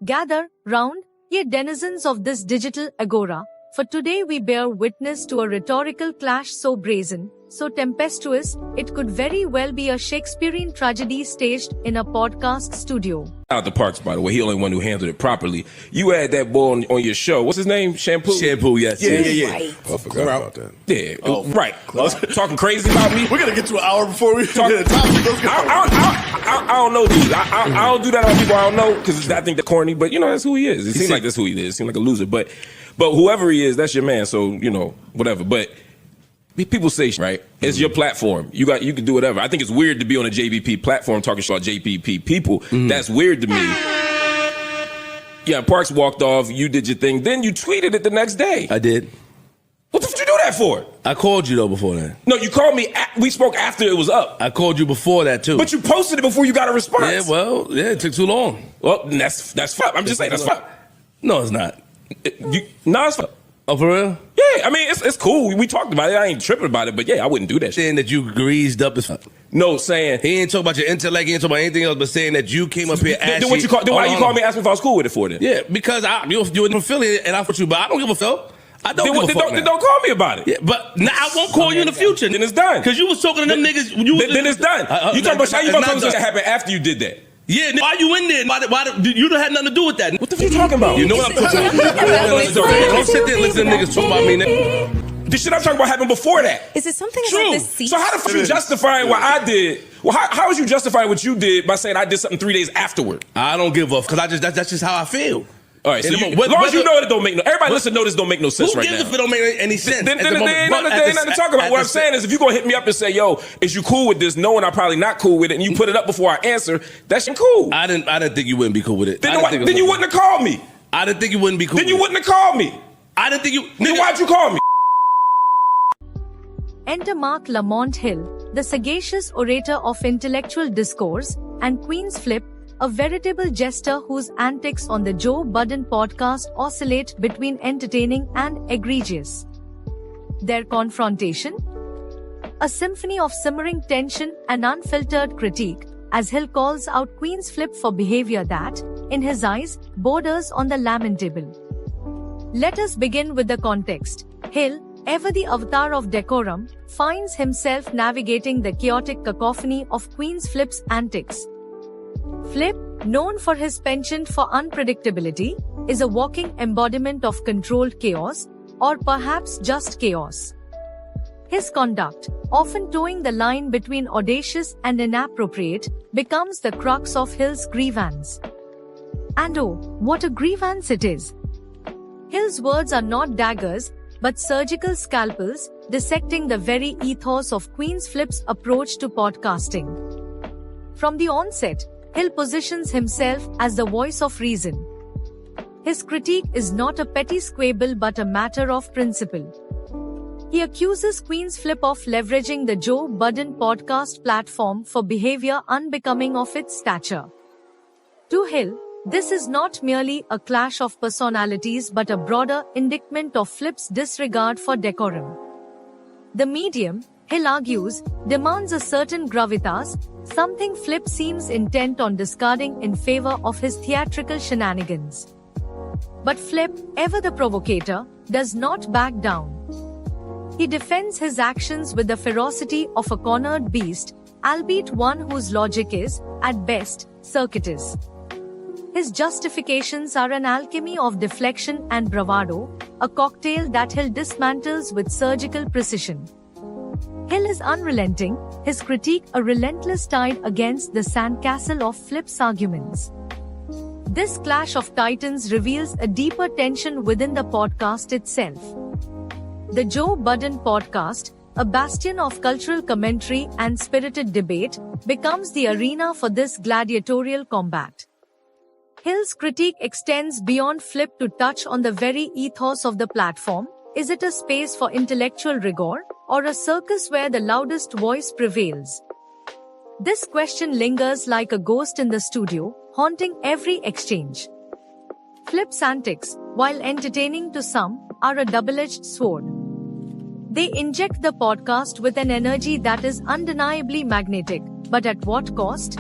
Gather round, ye denizens of this digital agora, for today we bear witness to a rhetorical clash so brazen, so tempestuous, it could very well be a Shakespearean tragedy staged in a podcast studio. Out the Parks, by the way, he the only one who handled it properly. You had that boy on your show. What's his name? Shampoo? Shampoo, yes. Yeah. Right. I forgot about that. Yeah. Right. Talking crazy about me. We're going to get to an hour before we Talk, get a topic. Let's go. I don't know, dude. I don't do that on people I don't know because I think they're corny, but that's who he is. It seems like that's who he is. It seems like a loser. But whoever he is, that's your man. So, whatever. But people say, right? It's your platform. You can do whatever. I think it's weird to be on a JVP platform talking about JVP people. That's weird to me. Yeah, Parks walked off. You did your thing. Then you tweeted it the next day. I did. What the fuck you do that for? I called you, though, before that. No, you called me. We spoke after it was up. I called you before that, too. But you posted it before you got a response. Yeah, it took too long. Well, that's fine. I'm just saying that's fine. No, it's not. No, it's fine. Oh, for real? Yeah, I mean, it's cool. We talked about it. I ain't tripping about it, but yeah, I wouldn't do that shit. Saying that you greased up as fuck. No, saying... He ain't talking about your intellect, he ain't talking about anything else, but saying that you came up here asking... Then why you call me and ask me if I was cool with it for then? Yeah, because you were from Philly and I thought you, but I don't give a fuck. I don't give a fuck now. Then don't call me about it. Yeah, but now I won't call you in the future. Then it's done. Because you was talking to them niggas... Then it's done. You talking about how you gonna tell me something that happened after you did that? Yeah, why you in there? Why you don't have nothing to do with that. What the fuck you talking about? You know what I'm talking about. Don't sit there and listen to niggas talk about me, nigga. The shit I'm talking about happened before that. Is it something True. about this seat? So how the fuck you justifying what I did? Well, how is you justifying what you did by saying I did something 3 days afterward? I don't give a fuck, because that's just how I feel. All right, so as long as you know it don't make no... Everybody listen, know this don't make no sense right now. Who gives if it don't make any sense? Then there ain't nothing to talk about. What I'm saying is if you gonna hit me up and say, yo, is you cool with this, knowing I'm probably not cool with it, and you put it up before I answer, that shit cool. I didn't think you wouldn't be cool with it. Then you wouldn't have called me. I didn't think you wouldn't be cool. Then you wouldn't have called me. I didn't think you... Then why'd you call me? Enter Marc Lamont Hill, the sagacious orator of intellectual discourse, and QueenzFlip, a veritable jester whose antics on the Joe Budden podcast oscillate between entertaining and egregious. Their confrontation? A symphony of simmering tension and unfiltered critique, as Hill calls out QueenzFlip for behavior that, in his eyes, borders on the lamentable. Let us begin with the context. Hill, ever the avatar of decorum, finds himself navigating the chaotic cacophony of QueenzFlip's antics. Flip, known for his penchant for unpredictability, is a walking embodiment of controlled chaos, or perhaps just chaos. His conduct, often towing the line between audacious and inappropriate, becomes the crux of Hill's grievance. And oh, what a grievance it is! Hill's words are not daggers, but surgical scalpels, dissecting the very ethos of QueenzFlip's approach to podcasting. From the onset, Hill positions himself as the voice of reason. His critique is not a petty squabble but a matter of principle. He accuses QueenzFlip of leveraging the Joe Budden podcast platform for behavior unbecoming of its stature. To Hill, this is not merely a clash of personalities but a broader indictment of Flip's disregard for decorum. The medium, Hill argues, demands a certain gravitas, something Flip seems intent on discarding in favor of his theatrical shenanigans. But Flip, ever the provocator, does not back down. He defends his actions with the ferocity of a cornered beast, albeit one whose logic is, at best, circuitous. His justifications are an alchemy of deflection and bravado, a cocktail that Hill dismantles with surgical precision. Hill is unrelenting, his critique a relentless tide against the sandcastle of Flip's arguments. This clash of titans reveals a deeper tension within the podcast itself. The Joe Budden podcast, a bastion of cultural commentary and spirited debate, becomes the arena for this gladiatorial combat. Hill's critique extends beyond Flip to touch on the very ethos of the platform. Is it a space for intellectual rigor, or a circus where the loudest voice prevails? This question lingers like a ghost in the studio, haunting every exchange. Flip's antics, while entertaining to some, are a double-edged sword. They inject the podcast with an energy that is undeniably magnetic, but at what cost?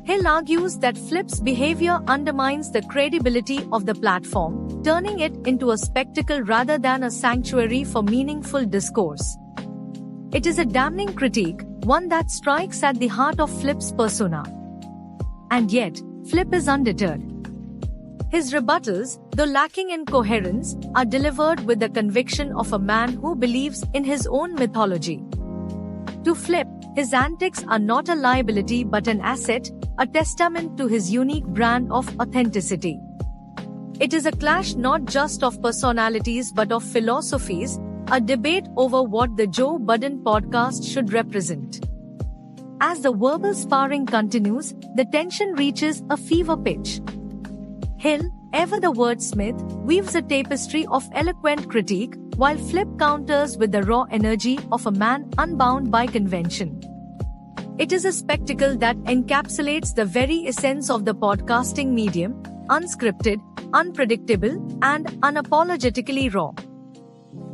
Hill argues that Flip's behavior undermines the credibility of the platform, turning it into a spectacle rather than a sanctuary for meaningful discourse. It is a damning critique, one that strikes at the heart of Flip's persona. And yet, Flip is undeterred. His rebuttals, though lacking in coherence, are delivered with the conviction of a man who believes in his own mythology. To Flip, his antics are not a liability but an asset, a testament to his unique brand of authenticity. It is a clash not just of personalities but of philosophies, a debate over what the Joe Budden podcast should represent. As the verbal sparring continues, the tension reaches a fever pitch. Hill, ever the wordsmith, weaves a tapestry of eloquent critique, while Flip counters with the raw energy of a man unbound by convention. It is a spectacle that encapsulates the very essence of the podcasting medium, unscripted, unpredictable, and unapologetically raw.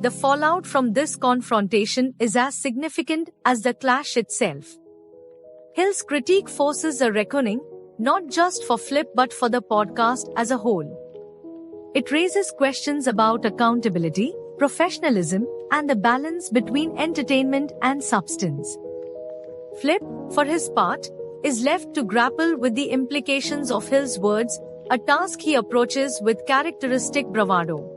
The fallout from this confrontation is as significant as the clash itself. Hill's critique forces a reckoning, not just for Flip but for the podcast as a whole. It raises questions about accountability, professionalism, and the balance between entertainment and substance. Flip, for his part, is left to grapple with the implications of Hill's words, a task he approaches with characteristic bravado.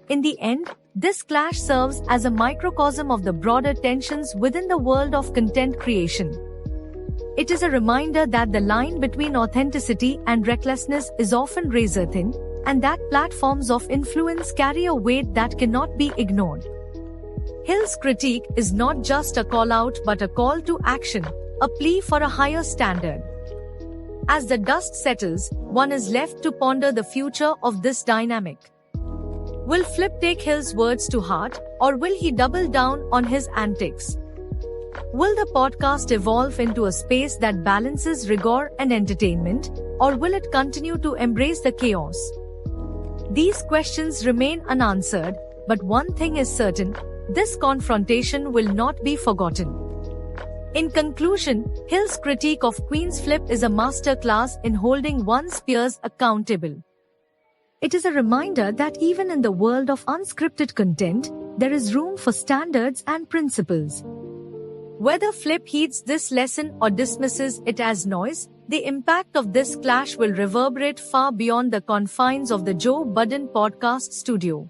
In the end, this clash serves as a microcosm of the broader tensions within the world of content creation. It is a reminder that the line between authenticity and recklessness is often razor thin, and that platforms of influence carry a weight that cannot be ignored. Hill's critique is not just a call-out but a call to action, a plea for a higher standard. As the dust settles, one is left to ponder the future of this dynamic. Will Flip take Hill's words to heart, or will he double down on his antics? Will the podcast evolve into a space that balances rigor and entertainment, or will it continue to embrace the chaos? These questions remain unanswered, but one thing is certain: this confrontation will not be forgotten. In conclusion, Hill's critique of QueenzFlip is a masterclass in holding one's peers accountable. It is a reminder that even in the world of unscripted content, there is room for standards and principles. Whether Flip heeds this lesson or dismisses it as noise, the impact of this clash will reverberate far beyond the confines of the Joe Budden podcast studio.